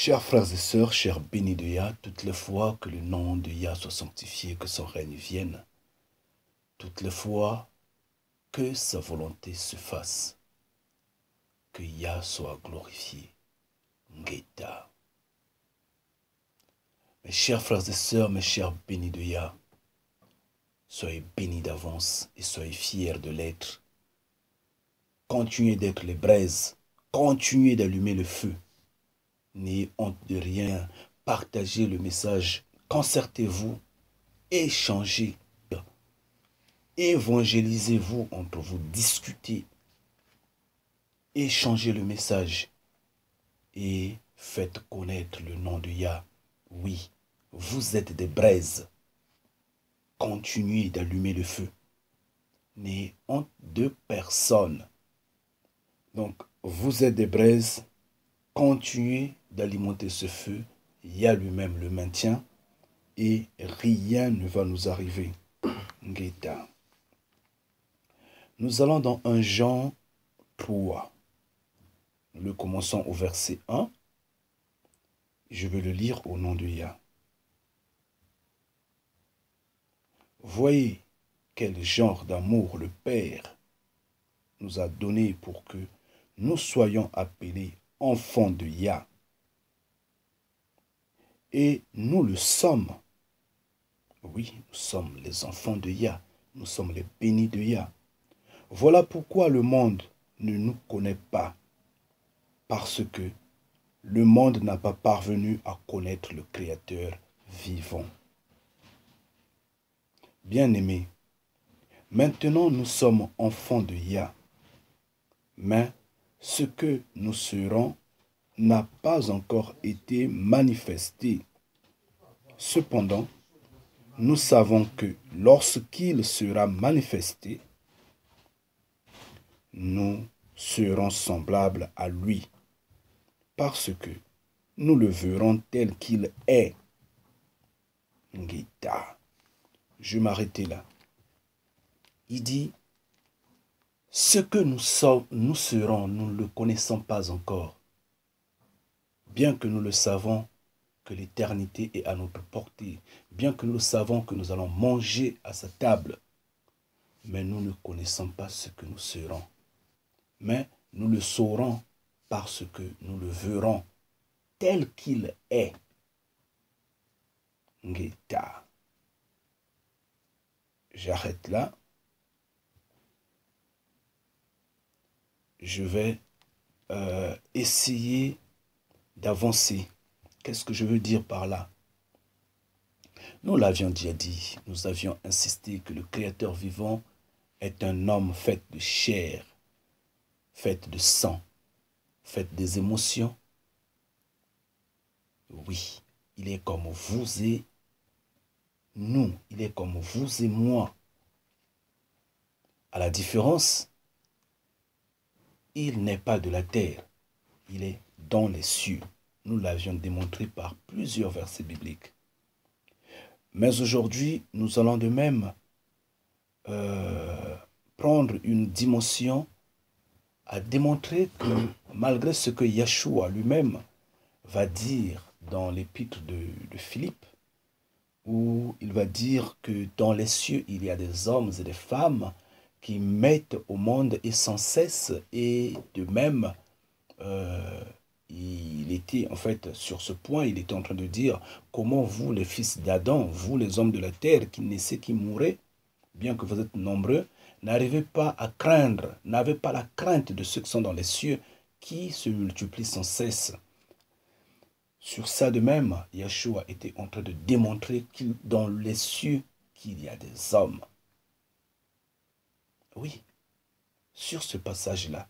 Chers frères et sœurs, chers bénis de Yah, toutes les fois que le nom de Yah soit sanctifié, que son règne vienne, toutes les fois que sa volonté se fasse, que Yah soit glorifié. Ngeta. Mes chers frères et sœurs, mes chers bénis de Yah, soyez bénis d'avance et soyez fiers de l'être. Continuez d'être les braises, continuez d'allumer le feu. N'ayez honte de rien, partagez le message, concertez-vous, échangez, évangélisez-vous entre vous, discutez, échangez le message et faites connaître le nom de Yah. Oui, vous êtes des braises. Continuez d'allumer le feu. N'ayez honte de personne. Donc, vous êtes des braises. Continuez d'alimenter ce feu. Yah lui-même le maintient. Et rien ne va nous arriver. Ngeta. Nous allons dans 1 Jean 3. Nous commençons au verset 1. Je vais le lire au nom de Yah. Voyez quel genre d'amour le Père nous a donné pour que nous soyons appelés enfants de Yah. Et nous le sommes. Oui, nous sommes les enfants de Yah. Nous sommes les bénis de Yah. Voilà pourquoi le monde ne nous connaît pas. Parce que le monde n'a pas parvenu à connaître le Créateur vivant. Bien-aimés, maintenant nous sommes enfants de Yah. Mais ce que nous serons n'a pas encore été manifesté. Cependant, nous savons que lorsqu'il sera manifesté, nous serons semblables à lui, parce que nous le verrons tel qu'il est. Ngita. Je vais m'arrêter là. Il dit, ce que nous serons, nous ne le connaissons pas encore. Bien que nous le savons que l'éternité est à notre portée, bien que nous le savons que nous allons manger à sa table, mais nous ne connaissons pas ce que nous serons. Mais nous le saurons parce que nous le verrons tel qu'il est. Ngeta. J'arrête là. Je vais essayer d'avancer. Qu'est-ce que je veux dire par là? Nous l'avions déjà dit, nous avions insisté que le Créateur vivant est un homme fait de chair, fait de sang, fait des émotions. Oui, il est comme vous et nous, il est comme vous et moi. À la différence, il n'est pas de la terre, il est dans les cieux. Nous l'avions démontré par plusieurs versets bibliques. Mais aujourd'hui, nous allons de même prendre une dimension à démontrer que malgré ce que Yeshua lui-même va dire dans l'épître de Philippe, où il va dire que dans les cieux, il y a des hommes et des femmes qui mettent au monde et sans cesse, et de même, il était en fait sur ce point, il était en train de dire comment vous, les fils d'Adam, vous les hommes de la terre qui naissaient, qui mouraient, bien que vous êtes nombreux, n'arrivez pas à craindre, n'avez pas la crainte de ceux qui sont dans les cieux, qui se multiplient sans cesse. Sur ça de même, Yeshua était en train de démontrer qu'il dans les cieux, qu'il y a des hommes. Oui, sur ce passage-là,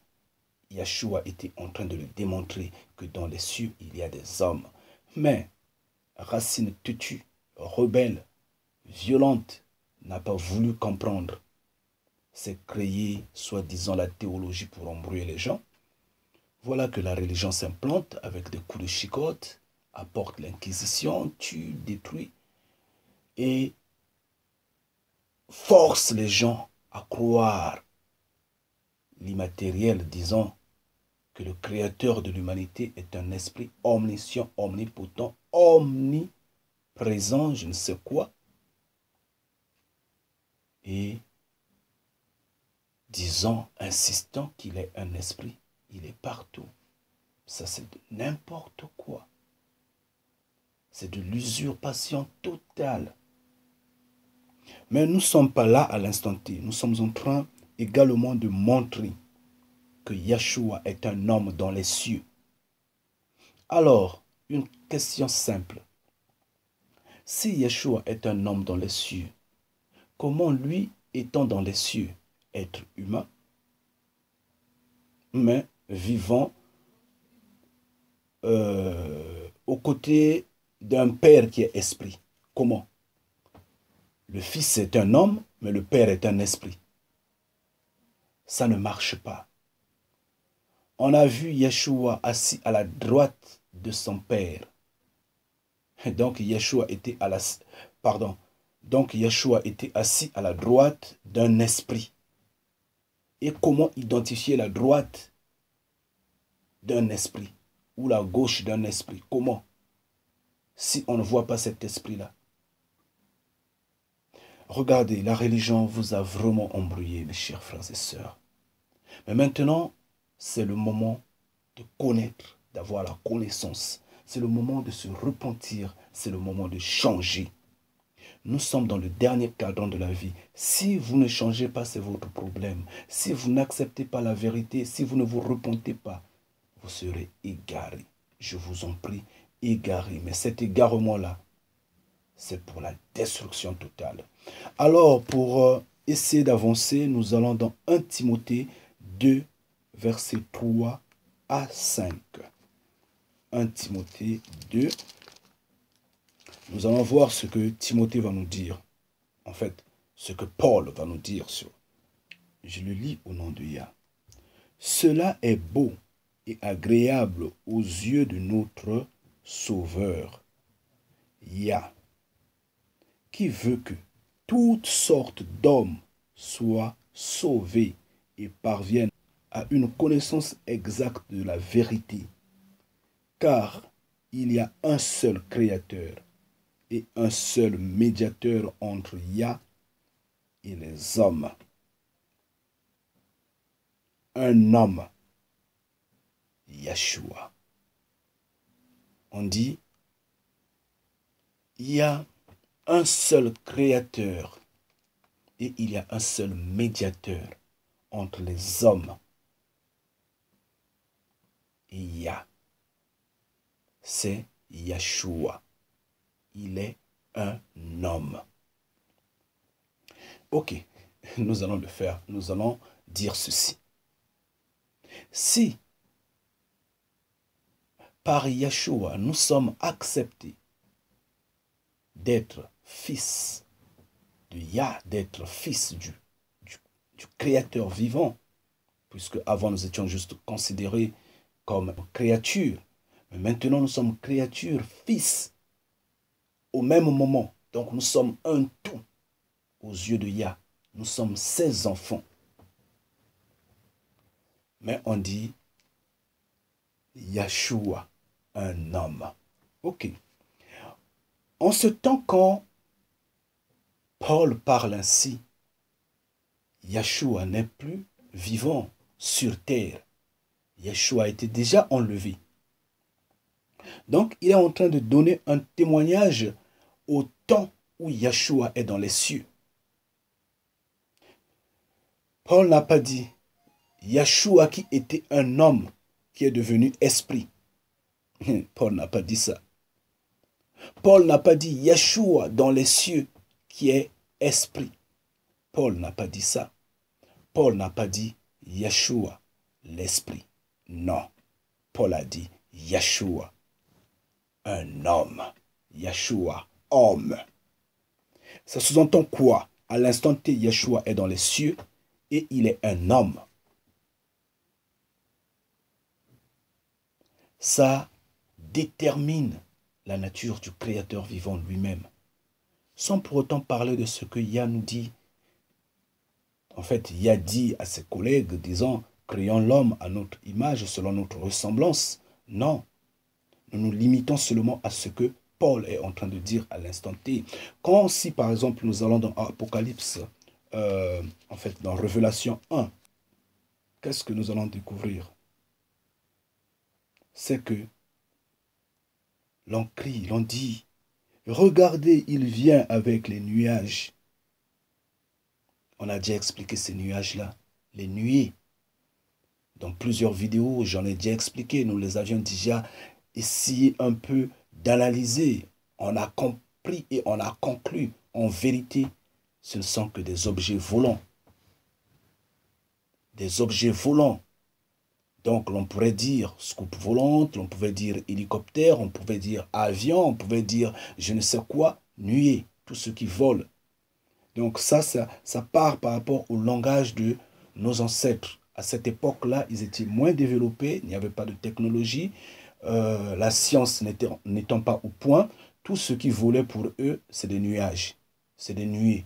Yeshua était en train de le démontrer que dans les cieux, il y a des hommes. Mais, racine têtue, rebelle, violente, n'a pas voulu comprendre. C'est créer, soi-disant, la théologie pour embrouiller les gens. Voilà que la religion s'implante avec des coups de chicotte, apporte l'inquisition, tue, détruit et force les gens à croire l'immatériel, disons que le créateur de l'humanité est un esprit omniscient, omnipotent, omniprésent, je ne sais quoi. Et disons, insistant qu'il est un esprit, il est partout. Ça, c'est de n'importe quoi. C'est de l'usurpation totale. Mais nous ne sommes pas là à l'instant T. Nous sommes en train également de montrer que Yeshua est un homme dans les cieux. Alors, une question simple. Si Yeshua est un homme dans les cieux, comment lui, étant dans les cieux, être humain, mais vivant aux côtés d'un Père qui est esprit? Comment? Le Fils est un homme, mais le Père est un esprit. Ça ne marche pas. On a vu Yeshua assis à la droite de son Père. Donc Yeshua était Yeshua était assis à la droite d'un esprit. Et comment identifier la droite d'un esprit ou la gauche d'un esprit? Comment? Si on ne voit pas cet esprit-là. Regardez, la religion vous a vraiment embrouillé, mes chers frères et sœurs. Mais maintenant, c'est le moment de connaître, d'avoir la connaissance. C'est le moment de se repentir. C'est le moment de changer. Nous sommes dans le dernier cadran de la vie. Si vous ne changez pas, c'est votre problème. Si vous n'acceptez pas la vérité, si vous ne vous repentez pas, vous serez égarés. Je vous en prie, égarés. Mais cet égarement-là, c'est pour la destruction totale. Alors, pour essayer d'avancer, nous allons dans 1 Timothée 2, versets 3 à 5. 1 Timothée 2. Nous allons voir ce que Timothée va nous dire. En fait, ce que Paul va nous dire sur. Je le lis au nom de Yah. Cela est beau et agréable aux yeux de notre Sauveur, Yah, qui veut que toutes sortes d'hommes soient sauvés et parviennent à une connaissance exacte de la vérité. Car il y a un seul Créateur et un seul médiateur entre Yah et les hommes. Un homme, Yeshua. On dit, il y a un seul Créateur et il y a un seul médiateur entre les hommes et Yah. C'est Yeshua. Il est un homme. Ok, nous allons le faire. Nous allons dire ceci. Si par Yeshua nous sommes acceptés d'être fils de Yah, d'être fils du Créateur vivant, puisque avant nous étions juste considérés comme créatures, mais maintenant nous sommes créatures, fils, au même moment. Donc nous sommes un tout aux yeux de Yah. Nous sommes ses enfants. Mais on dit Yeshua, un homme. Ok. En ce temps, quand Paul parle ainsi, Yeshua n'est plus vivant sur terre. Yeshua a été déjà enlevé. Donc, il est en train de donner un témoignage au temps où Yeshua est dans les cieux. Paul n'a pas dit Yeshua qui était un homme qui est devenu esprit. Paul n'a pas dit ça. Paul n'a pas dit Yeshua dans les cieux qui est esprit. Paul n'a pas dit ça. Paul n'a pas dit Yeshua, l'esprit. Non. Paul a dit Yeshua, un homme. Yeshua, homme. Ça sous-entend quoi? À l'instant T, Yeshua est dans les cieux et il est un homme. Ça détermine la nature du Créateur vivant lui-même. Sans pour autant parler de ce que Yah nous dit. En fait, Yah dit à ses collègues, disant créons l'homme à notre image, selon notre ressemblance. Non, nous nous limitons seulement à ce que Paul est en train de dire à l'instant T. Quand si par exemple nous allons dans Apocalypse, en fait dans Révélation 1, qu'est-ce que nous allons découvrir? C'est que l'on crie, l'on dit, regardez, il vient avec les nuages. On a déjà expliqué ces nuages-là, les nuées. Dans plusieurs vidéos, j'en ai déjà expliqué, nous les avions déjà essayé un peu d'analyser. On a compris et on a conclu, en vérité, ce ne sont que des objets volants. Des objets volants. Donc l'on pourrait dire scoop volante, on pouvait dire hélicoptère, on pouvait dire avion, on pouvait dire je ne sais quoi, nuée, tout ce qui vole. Donc ça part par rapport au langage de nos ancêtres. À cette époque-là, ils étaient moins développés, il n'y avait pas de technologie, la science n'étant pas au point, tout ce qui volait pour eux, c'est des nuages, c'est des nuées.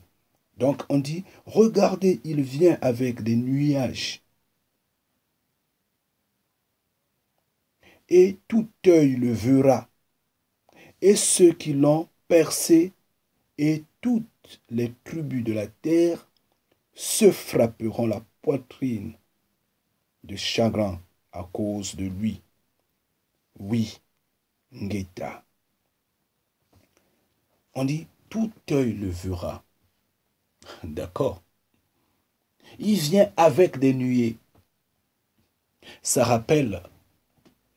Donc on dit, regardez, il vient avec des nuages. Et tout œil le verra, et ceux qui l'ont percé, et toutes les tribus de la terre se frapperont la poitrine de chagrin à cause de lui. Oui, Ngeta. On dit, tout œil le verra. D'accord. Il vient avec des nuées. Ça rappelle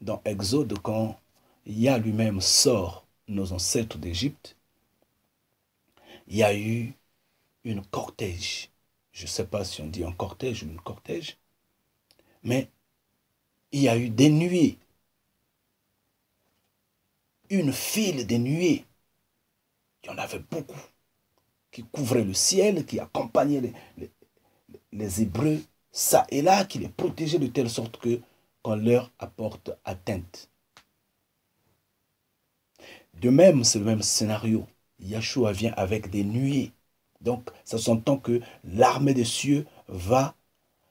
dans Exode quand Yah lui-même sort nos ancêtres d'Égypte. Il y a eu une cortège. Je ne sais pas si on dit un cortège ou une cortège. Mais il y a eu des nuées. Une file de nuées. Il y en avait beaucoup qui couvraient le ciel, qui accompagnaient les Hébreux, ça et là, qui les protégeaient de telle sorte que qu'on leur apporte atteinte. De même, c'est le même scénario. Yahshua vient avec des nuées. Donc, ça s'entend que l'armée des cieux va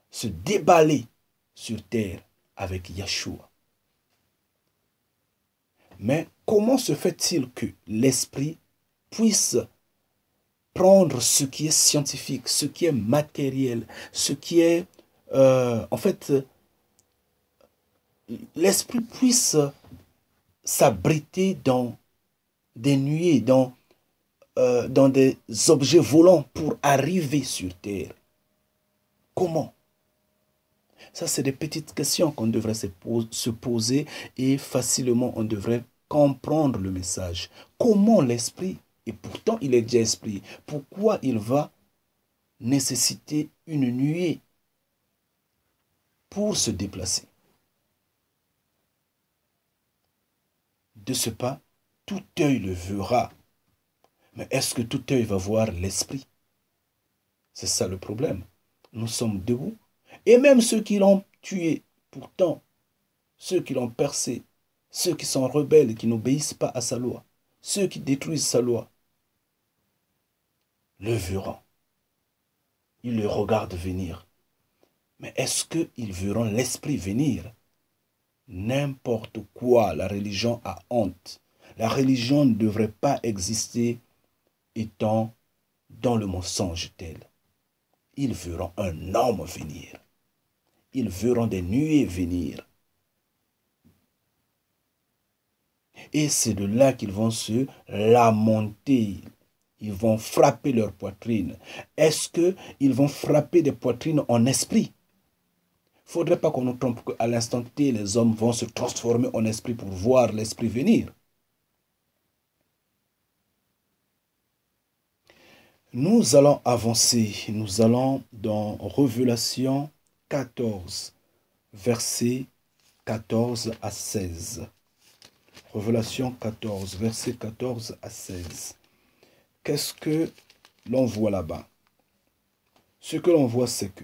se déballer sur terre avec Yahshua. Mais comment se fait-il que l'esprit puisse prendre ce qui est scientifique, ce qui est matériel, ce qui est, en fait, l'esprit puisse s'abriter dans des nuées, dans des objets volants pour arriver sur terre? Comment? Ça, c'est des petites questions qu'on devrait se poser et facilement on devrait comprendre le message. Comment l'esprit, et pourtant il est déjà esprit, pourquoi il va nécessiter une nuée pour se déplacer? De ce pas, tout œil le verra. Mais est-ce que tout œil va voir l'esprit? C'est ça le problème. Nous sommes debout. Et même ceux qui l'ont tué, pourtant, ceux qui l'ont percé, ceux qui sont rebelles et qui n'obéissent pas à sa loi, ceux qui détruisent sa loi, le verront. Ils le regardent venir. Mais est-ce qu'ils verront l'esprit venir? N'importe quoi, la religion a honte. La religion ne devrait pas exister étant dans le mensonge tel. Ils verront un homme venir. Ils verront des nuées venir. Et c'est de là qu'ils vont se lamenter. Ils vont frapper leur poitrine. Est-ce qu'ils vont frapper des poitrines en esprit? Il ne faudrait pas qu'on nous trompe qu'à l'instant T, les hommes vont se transformer en esprit pour voir l'esprit venir. Nous allons avancer. Nous allons dans Révélation 14, versets 14 à 16. Révélation 14, versets 14 à 16. Qu'est-ce que l'on voit là-bas? Ce que l'on voit, c'est que,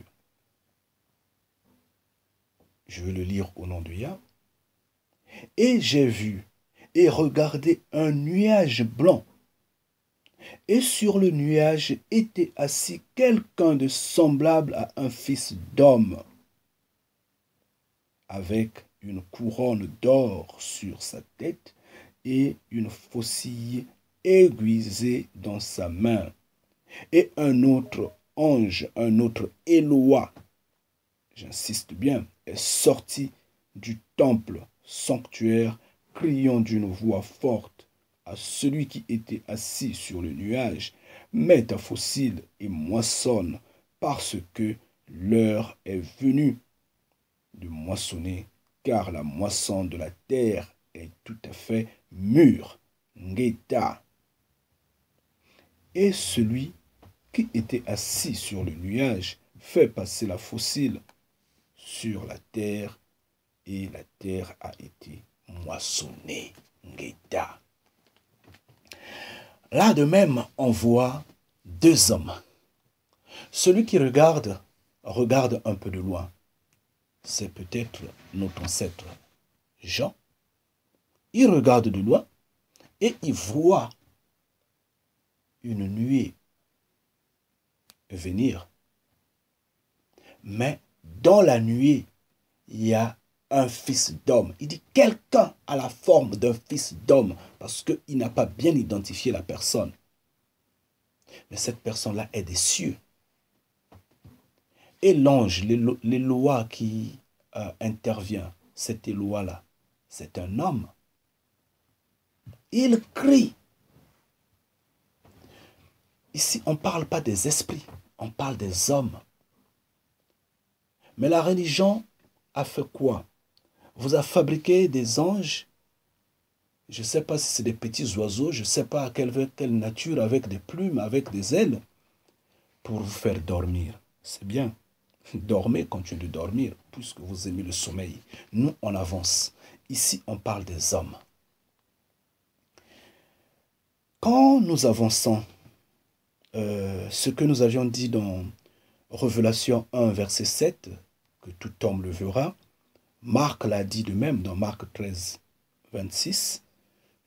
je vais le lire au nom de Yah, et j'ai vu et regardé un nuage blanc, et sur le nuage était assis quelqu'un de semblable à un fils d'homme. avec une couronne d'or sur sa tête et une faucille aiguisée dans sa main. Et un autre ange, un autre Éloi, j'insiste bien, est sorti du temple sanctuaire, criant d'une voix forte à celui qui était assis sur le nuage, mets ta faucille et moissonne, parce que l'heure est venue de moissonner, car la moisson de la terre est tout à fait mûre. Ngeta. Et celui qui était assis sur le nuage fait passer la faucille sur la terre, et la terre a été moissonnée. Ngeta. Là de même, on voit deux hommes. Celui qui regarde un peu de loin. C'est peut-être notre ancêtre Jean. Il regarde de loin et il voit une nuée venir. Mais dans la nuée, il y a un fils d'homme. Il dit quelqu'un a la forme d'un fils d'homme parce qu'il n'a pas bien identifié la personne. Mais cette personne-là est des cieux. Et l'ange, l'Éloi qui intervient, cet Éloi-là, c'est un homme. Il crie. Ici, on ne parle pas des esprits, on parle des hommes. Mais la religion a fait quoi? Vous a fabriqué des anges. Je ne sais pas si c'est des petits oiseaux, je ne sais pas quelle nature, avec des plumes, avec des ailes, pour vous faire dormir. C'est bien. Dormez, continuez de dormir, puisque vous aimez le sommeil. Nous, on avance. Ici, on parle des hommes. Quand nous avançons, ce que nous avions dit dans Révélation 1, verset 7, que tout homme le verra, Marc l'a dit de même dans Marc 13, 26,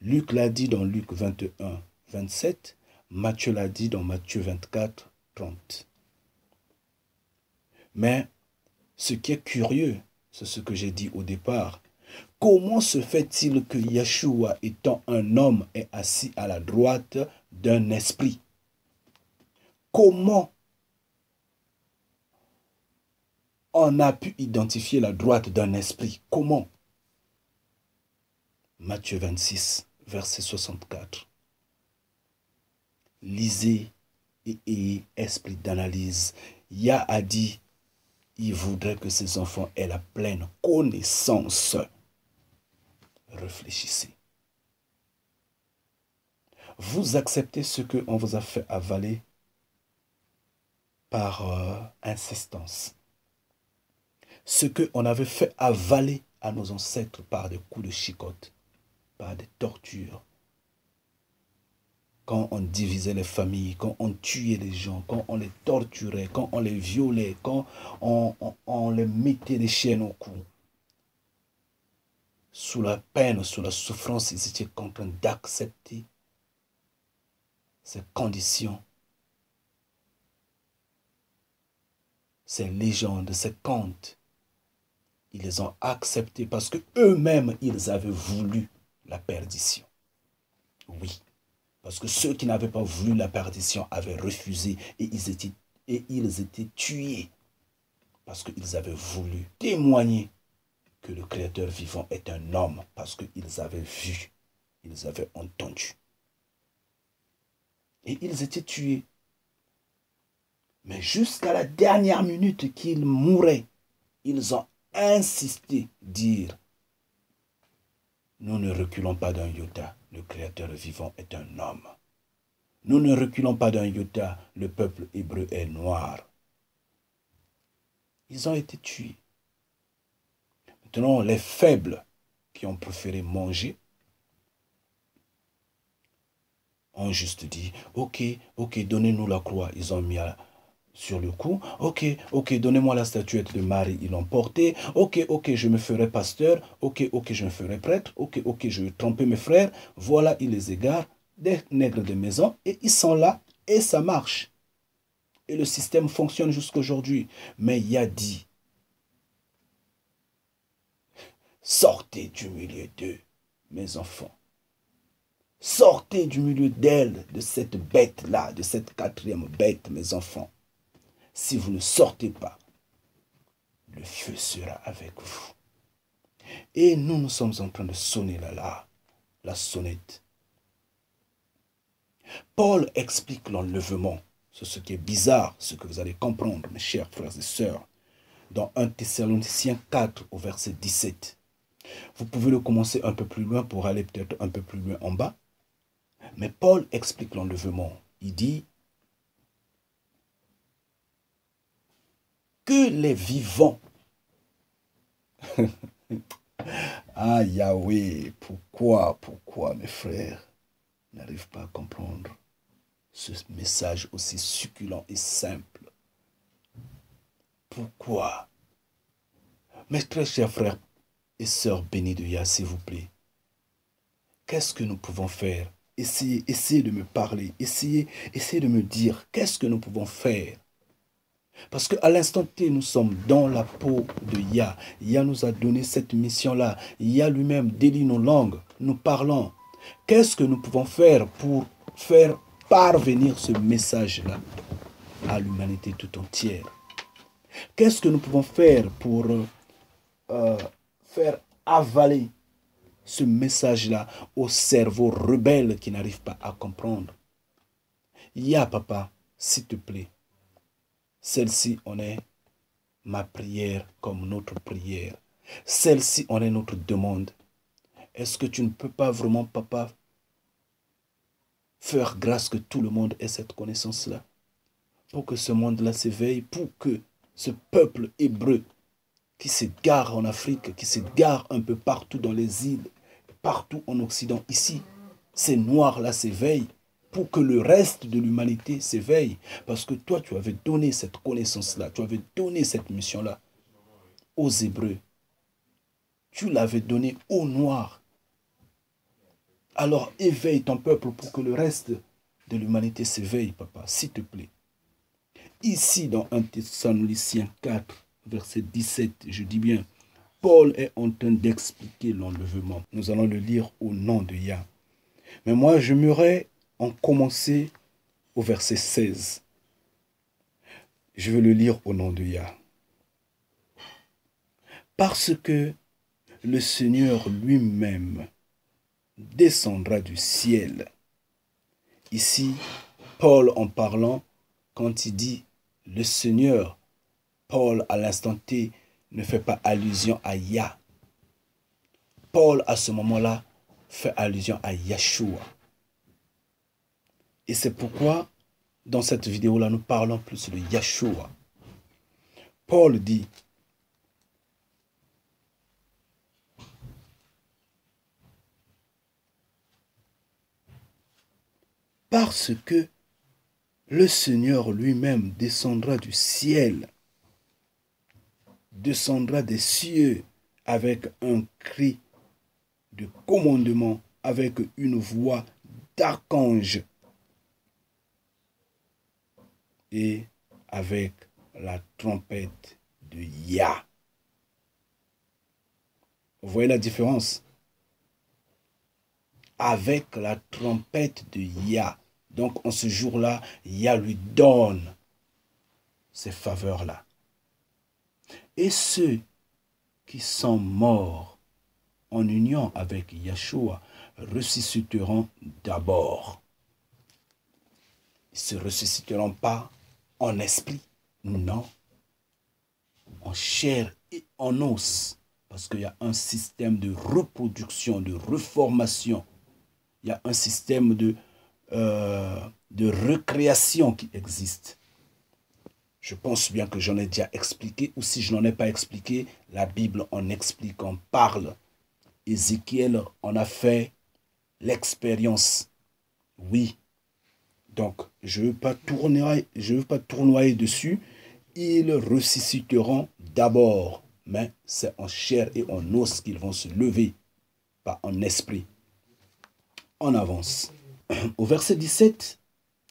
Luc l'a dit dans Luc 21, 27, Matthieu l'a dit dans Matthieu 24, 30. Mais ce qui est curieux, c'est ce que j'ai dit au départ. Comment se fait-il que Yeshua, étant un homme, est assis à la droite d'un esprit? Comment on a pu identifier la droite d'un esprit? Comment? Matthieu 26, verset 64. Lisez et ayez esprit d'analyse. Yah a dit, il voudrait que ses enfants aient la pleine connaissance. Réfléchissez. Vous acceptez ce qu'on vous a fait avaler par insistance. Ce qu'on avait fait avaler à nos ancêtres par des coups de chicotte, par des tortures. Quand on divisait les familles, quand on tuait les gens, quand on les torturait, quand on les violait, quand on les mettait des chaînes au cou. Sous la peine, sous la souffrance, ils étaient contraints d'accepter ces conditions, ces légendes, ces contes. Ils les ont acceptés parce qu'eux-mêmes, ils avaient voulu la perdition. Oui. Parce que ceux qui n'avaient pas voulu la perdition avaient refusé et ils étaient tués. Parce qu'ils avaient voulu témoigner que le Créateur vivant est un homme. Parce qu'ils avaient vu, ils avaient entendu. Et ils étaient tués. Mais jusqu'à la dernière minute qu'ils mouraient, ils ont insisté, dire, nous ne reculons pas d'un iota. Le Créateur vivant est un homme. Nous ne reculons pas d'un iota. Le peuple hébreu est noir. Ils ont été tués. Maintenant, les faibles qui ont préféré manger ont juste dit, ok, donnez-nous la croix. Ils ont mis sur le cou. Ok, donnez-moi la statuette de Marie. Ils l'ont portée. Ok, je me ferai pasteur. Ok, je me ferai prêtre. Ok, je vais tromper mes frères. Voilà, ils les égarent. Des nègres de maison. Et ils sont là. Et ça marche. Et le système fonctionne jusqu'à aujourd'hui. Mais il y a dit, Sortez du milieu d'eux, mes enfants. Sortez du milieu d'elle, de cette bête-là, de cette quatrième bête, mes enfants. Si vous ne sortez pas, le feu sera avec vous. Et nous sommes en train de sonner la sonnette. Paul explique l'enlèvement. C'est ce qui est bizarre, ce que vous allez comprendre, mes chers frères et sœurs, dans 1 Thessaloniciens 4 au verset 17. Vous pouvez le commencer un peu plus loin pour aller peut-être un peu plus loin en bas. Mais Paul explique l'enlèvement. Il dit que les vivants... Ah Yahweh, pourquoi mes frères n'arrivent pas à comprendre ce message aussi succulent et simple? Pourquoi? Mes très chers frères et sœurs bénis de Yah, s'il vous plaît, qu'est-ce que nous pouvons faire? Essayez de me parler, essayez de me dire qu'est-ce que nous pouvons faire. Parce qu'à l'instant T, nous sommes dans la peau de Yah. Yah nous a donné cette mission-là. Yah lui-même délie nos langues. Nous parlons. Qu'est-ce que nous pouvons faire pour faire parvenir ce message-là à l'humanité tout entière? Qu'est-ce que nous pouvons faire pour faire avaler ce message-là au cerveau rebelle qui n'arrive pas à comprendre? Yah, papa, s'il te plaît, celle-ci en est ma prière comme notre prière. Celle-ci en est notre demande. Est-ce que tu ne peux pas vraiment, papa, faire grâce que tout le monde ait cette connaissance-là? Pour que ce monde-là s'éveille, pour que ce peuple hébreu qui s'égare en Afrique, qui s'égare un peu partout dans les îles, partout en Occident, ici, ces noirs-là s'éveillent, pour que le reste de l'humanité s'éveille. Parce que toi, tu avais donné cette connaissance-là, tu avais donné cette mission-là aux Hébreux. Tu l'avais donné aux Noirs. Alors éveille ton peuple pour que le reste de l'humanité s'éveille, papa, s'il te plaît. Ici, dans 1 Thessaloniciens 4, verset 17, je dis bien, Paul est en train d'expliquer l'enlèvement. Nous allons le lire au nom de Yah. Mais moi, j'aimerais en commencer au verset 16. Je vais le lire au nom de Yah. Parce que le Seigneur lui-même descendra du ciel. Ici, Paul en parlant, quand il dit le Seigneur, Paul à l'instant T ne fait pas allusion à Yah. Paul à ce moment-là fait allusion à Yeshua. Et c'est pourquoi dans cette vidéo-là nous parlons plus de Yeshua. Paul dit parce que le Seigneur lui-même descendra du ciel, descendra des cieux avec un cri de commandement, avec une voix d'archange et avec la trompette de Yah. Vous voyez la différence? Avec la trompette de Yah. Donc en ce jour-là, Yah lui donne ces faveurs-là. Et ceux qui sont morts en union avec Yeshua ressusciteront d'abord. Ils ne se ressusciteront pas en esprit, non, en chair et en os. Parce qu'il y a un système de reproduction, de reformation. Il y a un système de recréation qui existe. Je pense bien que j'en ai déjà expliqué, ou si je n'en ai pas expliqué, la Bible en explique, en parle. Ézéchiel en a fait l'expérience. Oui. Donc, je ne veux pas tournoyer dessus. Ils ressusciteront d'abord. Mais c'est en chair et en os qu'ils vont se lever, pas en esprit. On avance. Au verset 17,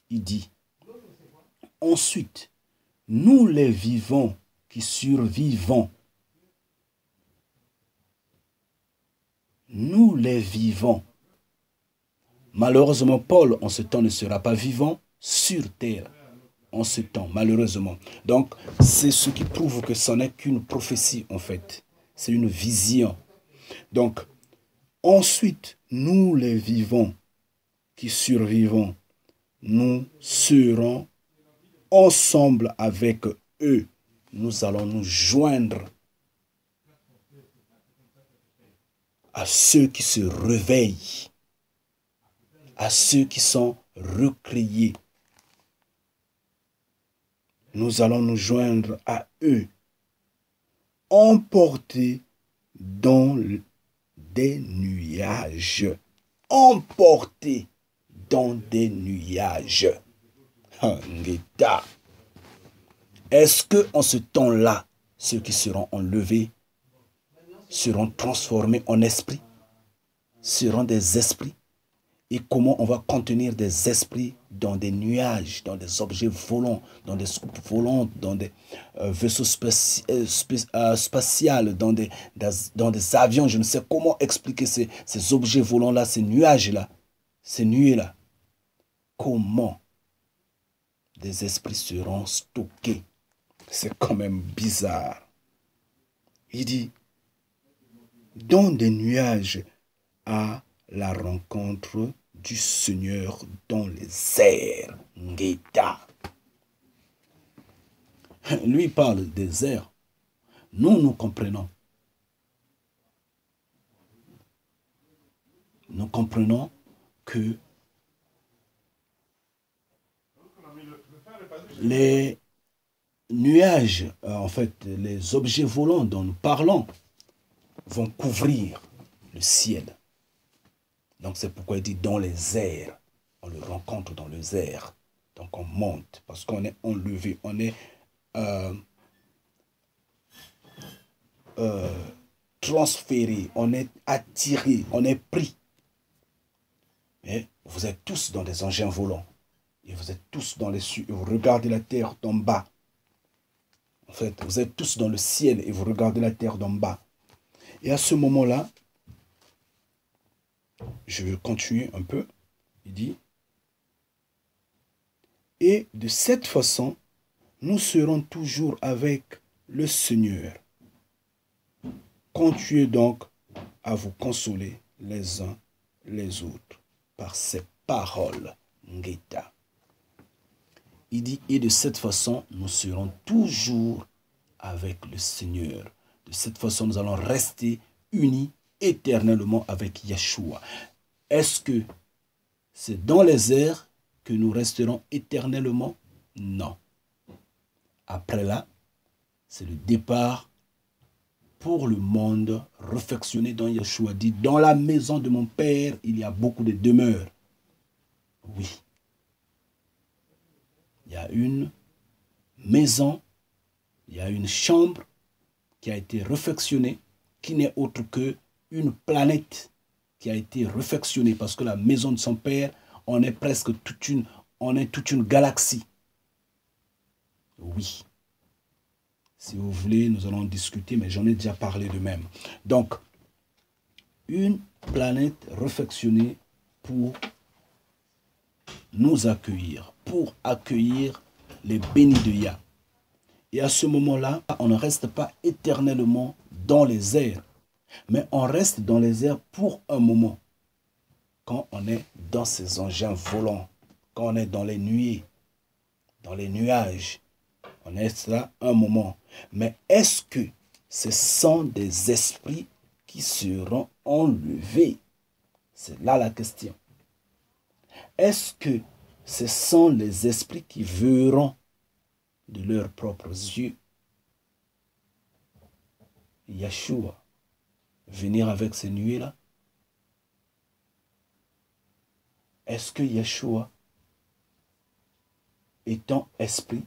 il dit, ensuite, nous les vivants qui survivons, les vivants. Malheureusement, Paul, en ce temps, ne sera pas vivant sur terre. En ce temps, malheureusement. Donc, c'est ce qui prouve que ce n'est qu'une prophétie, en fait. C'est une vision. Donc, ensuite, nous les vivants qui survivons, nous serons ensemble avec eux. Nous allons nous joindre à ceux qui se réveillent, à ceux qui sont recréés. Nous allons nous joindre à eux, emportés dans des nuages. Emportés dans des nuages. Est-ce qu'en ce temps-là, ceux qui seront enlevés seront transformés en esprits, seront des esprits? Et comment on va contenir des esprits dans des nuages, dans des objets volants, dans des soupes volantes, dans des vaisseaux spatials, dans des avions? Je ne sais comment expliquer ces objets volants-là, ces nuages-là, ces nuées-là. Comment des esprits seront stockés? C'est quand même bizarre. Il dit, dans des nuages à la rencontre du Seigneur dans les airs. Ngeta. Lui parle des airs. Nous comprenons. Nous comprenons que les nuages, en fait, les objets volants dont nous parlons, vont couvrir le ciel. Donc c'est pourquoi il dit dans les airs. On le rencontre dans les airs. Donc on monte parce qu'on est enlevé, on est transféré, on est attiré, on est pris. Mais vous êtes tous dans des engins volants. Et vous êtes tous dans les cieux. Et vous regardez la terre d'en bas. En fait, vous êtes tous dans le ciel et vous regardez la terre d'en bas. Et à ce moment-là, je vais continuer un peu. Il dit, et de cette façon, nous serons toujours avec le Seigneur. Continuez donc à vous consoler les uns les autres par ces paroles. Ngeta. Il dit, et de cette façon, nous serons toujours avec le Seigneur. De cette façon, nous allons rester unis éternellement avec Yeshua. Est-ce que c'est dans les airs que nous resterons éternellement? Non. Après là, c'est le départ pour le monde réflexionné dont Yeshua dit, dans la maison de mon Père, il y a beaucoup de demeures. Oui. Il y a une maison, il y a une chambre qui a été réflexionnée, qui n'est autre que une planète qui a été réflexionné parce que la maison de son Père, on est presque toute une galaxie. Oui. Si vous voulez, nous allons discuter, mais j'en ai déjà parlé de même. Donc, une planète réflexionnée pour nous accueillir, pour accueillir les bénis de Yah. Et à ce moment-là, on ne reste pas éternellement dans les airs. Mais on reste dans les airs pour un moment. Quand on est dans ces engins volants, quand on est dans les nuées, dans les nuages, on est là un moment. Mais est-ce que ce sont des esprits qui seront enlevés? C'est là la question. Est-ce que ce sont les esprits qui verront de leurs propres yeux Yeshua venir avec ces nuées-là? Est-ce que Yeshua, étant esprit,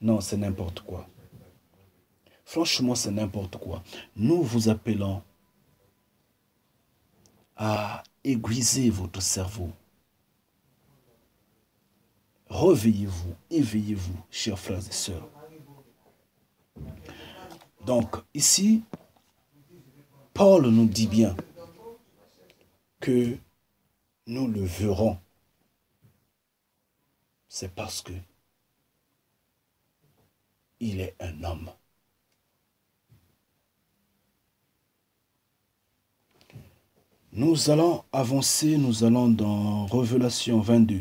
non, c'est n'importe quoi. Franchement, c'est n'importe quoi. Nous vous appelons à aiguiser votre cerveau. Réveillez-vous, éveillez-vous, chers frères et sœurs. Donc, ici, Paul nous dit bien que nous le verrons, c'est parce que il est un homme. Nous allons avancer, nous allons dans Révélation 22.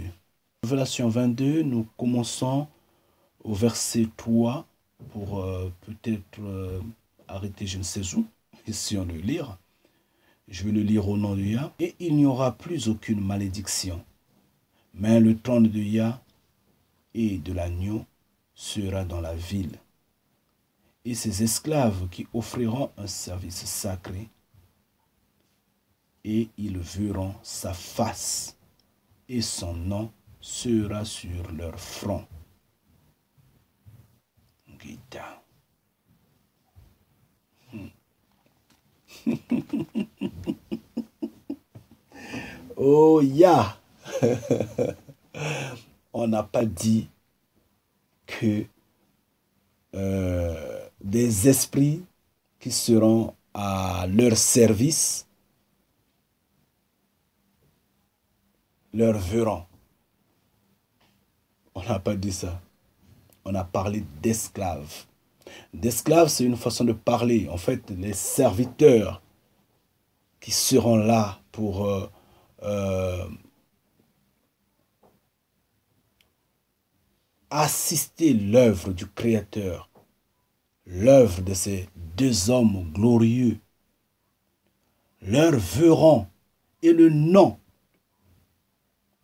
Révélation 22, nous commençons au verset 3 pour peut-être arrêter je ne sais où, si on le lire. Je vais le lire au nom de Yah. Et il n'y aura plus aucune malédiction, mais le trône de Yah et de l'agneau sera dans la ville. Et ses esclaves qui offriront un service sacré, et ils verront sa face, et son nom sera sur leur front. Guita. Oh, Yah. On n'a pas dit que des esprits qui seront à leur service leur verront. On n'a pas dit ça. On a parlé d'esclaves. D'esclaves, c'est une façon de parler. En fait, les serviteurs qui seront là pour assister l'œuvre du Créateur, l'œuvre de ces deux hommes glorieux, leur verront et le nom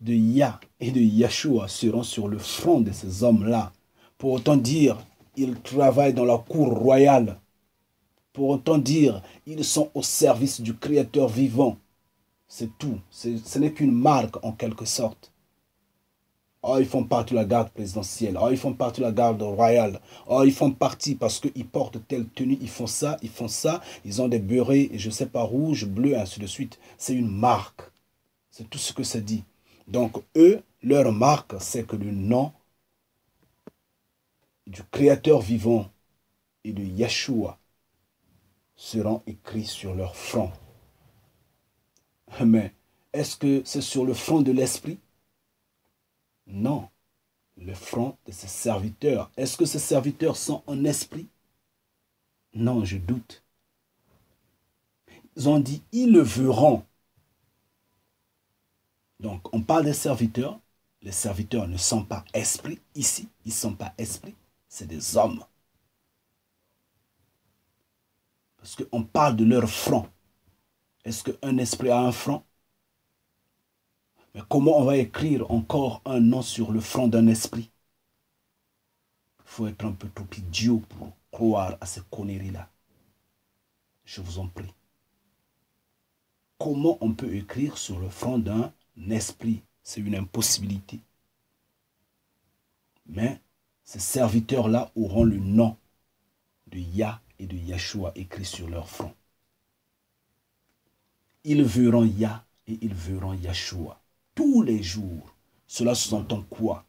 de Yah et de Yeshua seront sur le front de ces hommes-là. Pour autant dire, ils travaillent dans la cour royale. Pour autant dire, ils sont au service du Créateur vivant. C'est tout. Ce n'est qu'une marque en quelque sorte. Oh, ils font partie de la garde présidentielle. Oh, ils font partie de la garde royale. Oh, ils font partie parce qu'ils portent telle tenue. Ils font ça, ils font ça. Ils ont des bérets, je ne sais pas, rouge, bleu, ainsi de suite. C'est une marque. C'est tout ce que ça dit. Donc, eux, leur marque, c'est que le nom du Créateur vivant et de Yeshua seront écrits sur leur front. Mais est-ce que c'est sur le front de l'esprit? Non. Le front de ces serviteurs. Est-ce que ces serviteurs sont en esprit? Non, je doute. Ils ont dit, ils le verront. Donc, on parle des serviteurs. Les serviteurs ne sont pas esprits ici. Ils ne sont pas esprits. C'est des hommes. Parce qu'on parle de leur front. Est-ce qu'un esprit a un front? Mais comment on va écrire encore un nom sur le front d'un esprit? Il faut être un peu trop idiot pour croire à ces conneries-là. Je vous en prie. Comment on peut écrire sur le front d'un esprit? C'est une impossibilité. Mais ces serviteurs-là auront le nom de Yah et de Yeshua écrit sur leur front. Ils verront Yah et ils verront Yeshua tous les jours. Cela sous-entend quoi?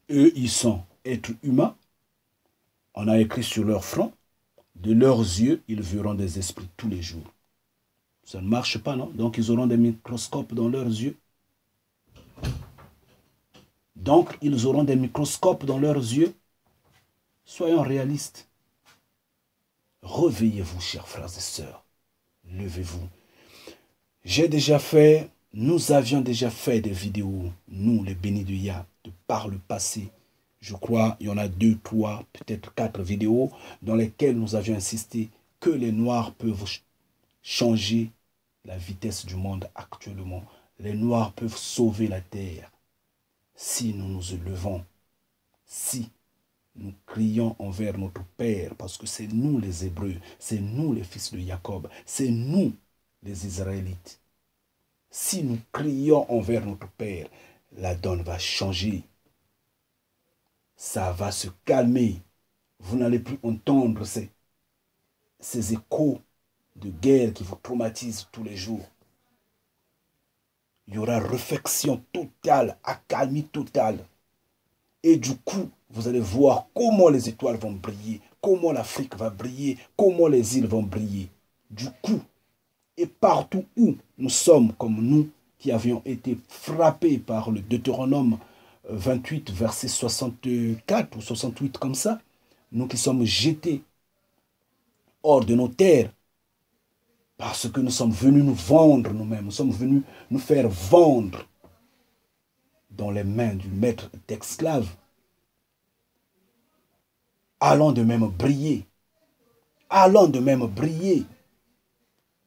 Eux, ils sont êtres humains. On a écrit sur leur front. De leurs yeux, ils verront des esprits tous les jours. Ça ne marche pas, non? Donc, ils auront des microscopes dans leurs yeux. Donc, ils auront des microscopes dans leurs yeux. Soyons réalistes. Réveillez-vous, chers frères et sœurs. Levez-vous. Nous avions déjà fait des vidéos, nous, les bénis de Yah, par le passé. Je crois il y en a 2, 3, peut-être 4 vidéos dans lesquelles nous avions insisté que les Noirs peuvent changer la vitesse du monde actuellement. Les Noirs peuvent sauver la terre si nous nous élevons, si nous crions envers notre Père, parce que c'est nous les Hébreux, c'est nous les fils de Jacob, c'est nous les Israélites. Si nous crions envers notre Père, la donne va changer. Ça va se calmer. Vous n'allez plus entendre ces échos de guerre qui vous traumatisent tous les jours. Il y aura réflexion totale, accalmie totale. Et du coup, vous allez voir comment les étoiles vont briller, comment l'Afrique va briller, comment les îles vont briller. Du coup, Et partout où nous sommes, comme nous qui avions été frappés par le Deutéronome 28, verset 64 ou 68 comme ça, nous qui sommes jetés hors de nos terres, parce que nous sommes venus nous vendre nous-mêmes, nous sommes venus nous faire vendre dans les mains du maître d'esclaves. Allons de même briller. Allons de même briller.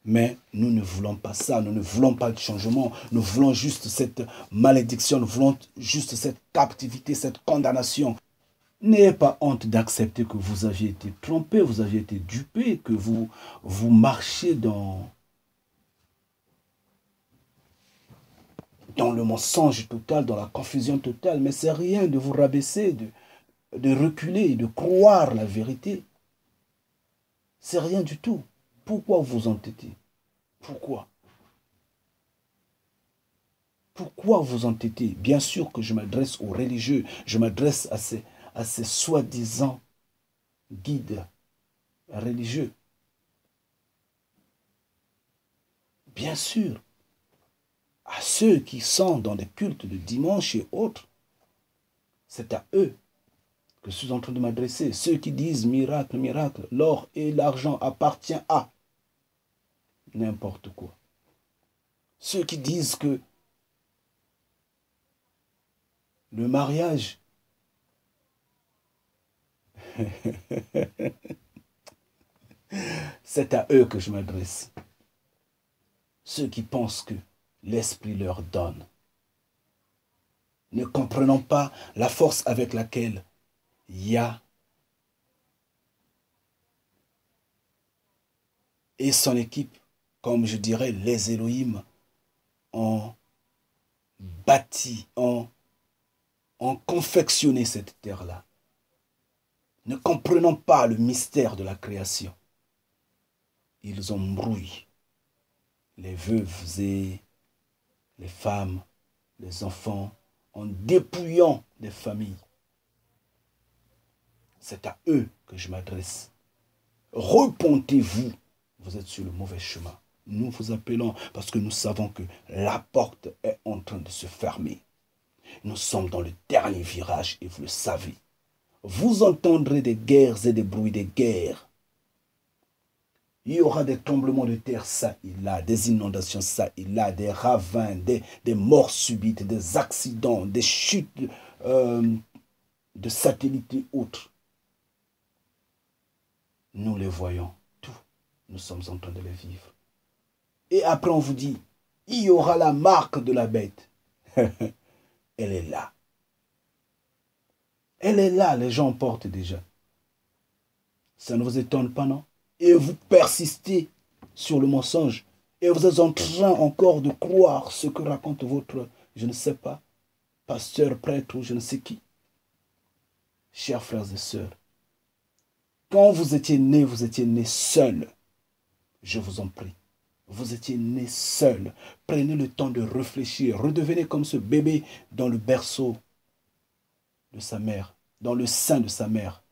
Mais nous ne voulons pas ça, nous ne voulons pas de changement, nous voulons juste cette malédiction, nous voulons juste cette captivité, cette condamnation. N'ayez pas honte d'accepter que vous aviez été trompé, vous aviez été dupé, que vous marchez dans le mensonge total, dans la confusion totale. Mais c'est rien de vous rabaisser, de reculer, de croire la vérité. C'est rien du tout. Pourquoi vous entêtez? Pourquoi? Pourquoi vous entêtez? Bien sûr que je m'adresse aux religieux, je m'adresse à ces soi-disant guides religieux. Bien sûr, à ceux qui sont dans des cultes de dimanche et autres, c'est à eux que je suis en train de m'adresser. Ceux qui disent miracle, miracle, l'or et l'argent appartiennent à n'importe quoi. Ceux qui disent que le mariage c'est à eux que je m'adresse. Ceux qui pensent que l'Esprit leur donne, ne comprenant pas la force avec laquelle Yah et son équipe, comme je dirais les Elohim, ont bâti, ont confectionné cette terre-là. Ne comprenant pas le mystère de la création, ils embrouillent les veuves et les femmes, les enfants, en dépouillant des familles. C'est à eux que je m'adresse. Repentez-vous, vous êtes sur le mauvais chemin. Nous vous appelons parce que nous savons que la porte est en train de se fermer. Nous sommes dans le dernier virage et vous le savez. Vous entendrez des guerres et des bruits de guerre. Il y aura des tremblements de terre, ça et là, des inondations, ça et là, des ravins, des morts subites, des accidents, des chutes de satellites et autres. Nous les voyons, tout. Nous sommes en train de les vivre. Et après on vous dit, il y aura la marque de la bête. Elle est là. Elle est là, les gens portent déjà. Ça ne vous étonne pas, non? Et vous persistez sur le mensonge. Et vous êtes en train encore de croire ce que raconte votre, je ne sais pas, pasteur, prêtre ou je ne sais qui. Chers frères et sœurs, quand vous étiez nés seuls. Je vous en prie. Vous étiez nés seuls. Prenez le temps de réfléchir. Redevenez comme ce bébé dans le berceau de sa mère, dans le sein de sa mère.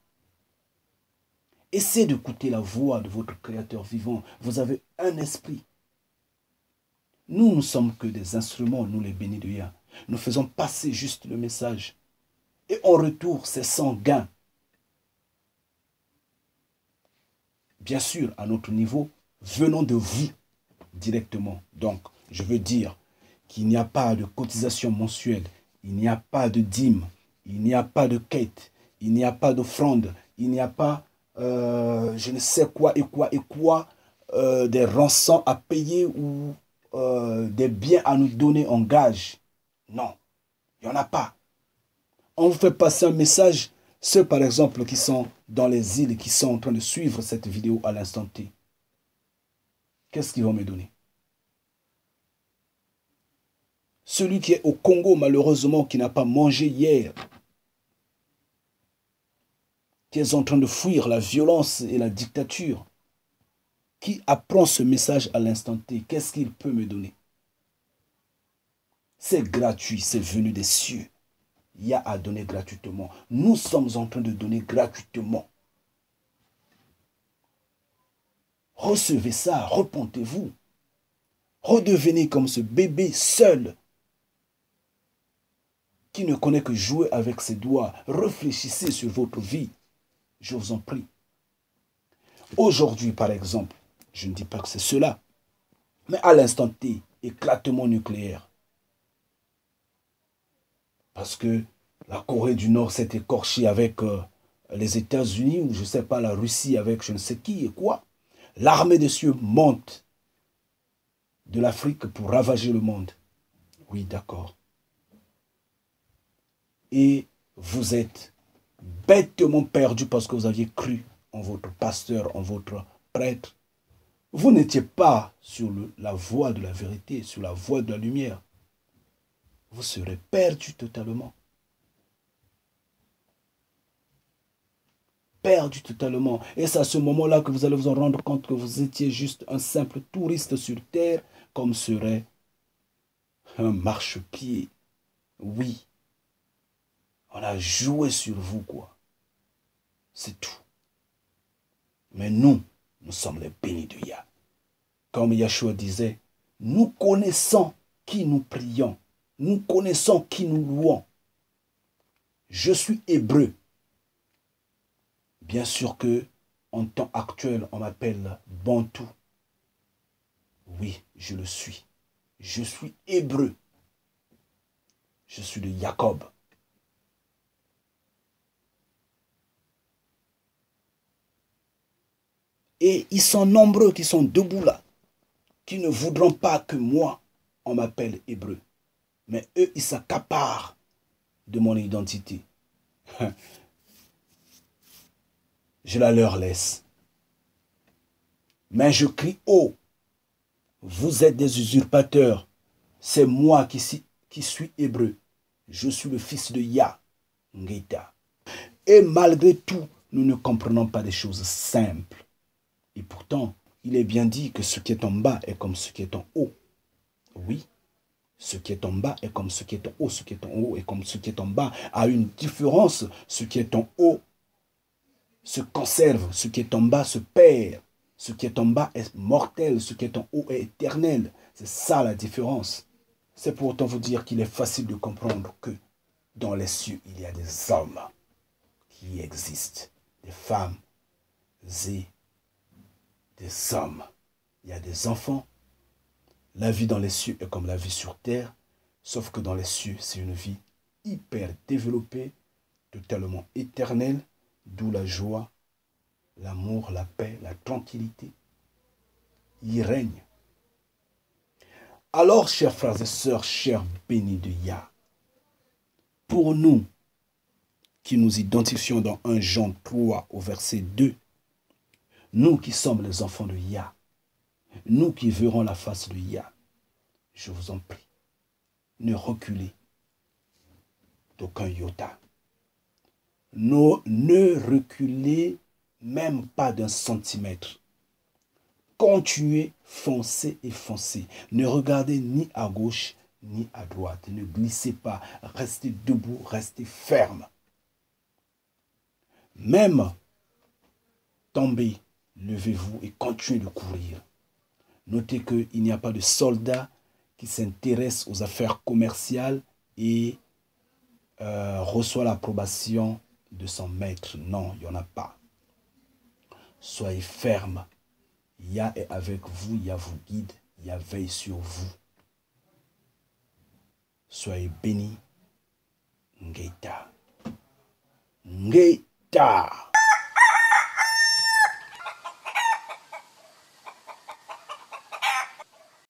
Essayez d'écouter la voix de votre Créateur vivant. Vous avez un esprit. Nous ne sommes que des instruments, nous les bénis de Yah. Nous faisons passer juste le message. Et en retour, c'est sans gain. Bien sûr, à notre niveau, venons de vous directement. Donc, je veux dire qu'il n'y a pas de cotisation mensuelle, il n'y a pas de dîme, il n'y a pas de quête, il n'y a pas d'offrande, il n'y a pas je ne sais quoi, des rançons à payer ou des biens à nous donner en gage. Non, il n'y en a pas. On vous fait passer un message, ceux par exemple qui sont dans les îles et qui sont en train de suivre cette vidéo à l'instant T. Qu'est-ce qu'ils vont me donner? Celui qui est au Congo, malheureusement, qui n'a pas mangé hier, qui est en train de fuir la violence et la dictature, qui apprend ce message à l'instant T, qu'est-ce qu'il peut me donner? C'est gratuit, c'est venu des cieux. Il y a à donner gratuitement. Nous sommes en train de donner gratuitement. Recevez ça, repentez-vous. Redevenez comme ce bébé seul qui ne connaît que jouer avec ses doigts. Réfléchissez sur votre vie. Je vous en prie. Aujourd'hui, par exemple, je ne dis pas que c'est cela, mais à l'instant T, éclatement nucléaire. Parce que la Corée du Nord s'est écorchée avec les États-Unis, ou je ne sais pas, la Russie avec je ne sais qui et quoi. L'armée des cieux monte de l'Afrique pour ravager le monde. Oui, d'accord. Et vous êtes bêtement perdu parce que vous aviez cru en votre pasteur, en votre prêtre. Vous n'étiez pas sur la voie de la vérité, sur la voie de la lumière. Vous serez perdu totalement. Perdu totalement. Et c'est à ce moment-là que vous allez vous en rendre compte que vous étiez juste un simple touriste sur terre, comme serait un marchepied. Oui. On a joué sur vous, quoi. C'est tout. Mais nous sommes les bénis de Yah. Comme Yahshua disait, nous connaissons qui nous prions. Nous connaissons qui nous louons. Je suis hébreu. Bien sûr que, en temps actuel, on m'appelle Bantou. Oui, je le suis. Je suis hébreu. Je suis de Jacob. Et ils sont nombreux qui sont debout là, qui ne voudront pas que moi, on m'appelle hébreu. Mais eux, ils s'accaparent de mon identité. Je la leur laisse. Mais je crie haut. Vous êtes des usurpateurs. C'est moi qui suis hébreu. Je suis le fils de Yah, Ngeta. Et malgré tout, nous ne comprenons pas des choses simples. Et pourtant, il est bien dit que ce qui est en bas est comme ce qui est en haut. Oui, ce qui est en bas est comme ce qui est en haut. Ce qui est en haut est comme ce qui est en bas. A une différence. Ce qui est en haut se conserve. Ce qui est en bas se perd. Ce qui est en bas est mortel. Ce qui est en haut est éternel. C'est ça la différence. C'est pour autant vous dire qu'il est facile de comprendre que dans les cieux, il y a des hommes qui existent. Des femmes et des hommes. Il y a des enfants. La vie dans les cieux est comme la vie sur terre, sauf que dans les cieux, c'est une vie hyper développée, totalement éternelle, d'où la joie, l'amour, la paix, la tranquillité y règne. Alors, chers frères et sœurs, chers bénis de Yah, pour nous qui nous identifions dans 1 Jean 3 au verset 2, nous qui sommes les enfants de Yah, nous qui verrons la face de Yah, je vous en prie, ne reculez d'aucun iota. Ne reculez même pas d'un centimètre. Continuez, foncez et foncez. Ne regardez ni à gauche ni à droite. Ne glissez pas. Restez debout, restez ferme. Même tombez, levez-vous et continuez de courir. Notez qu'il n'y a pas de soldat qui s'intéresse aux affaires commerciales et reçoit l'approbation de son maître. Non, il n'y en a pas. Soyez ferme. Yah est avec vous, Yah vous guide, Yah veille sur vous. Soyez bénis. Ngeta. Ngeta.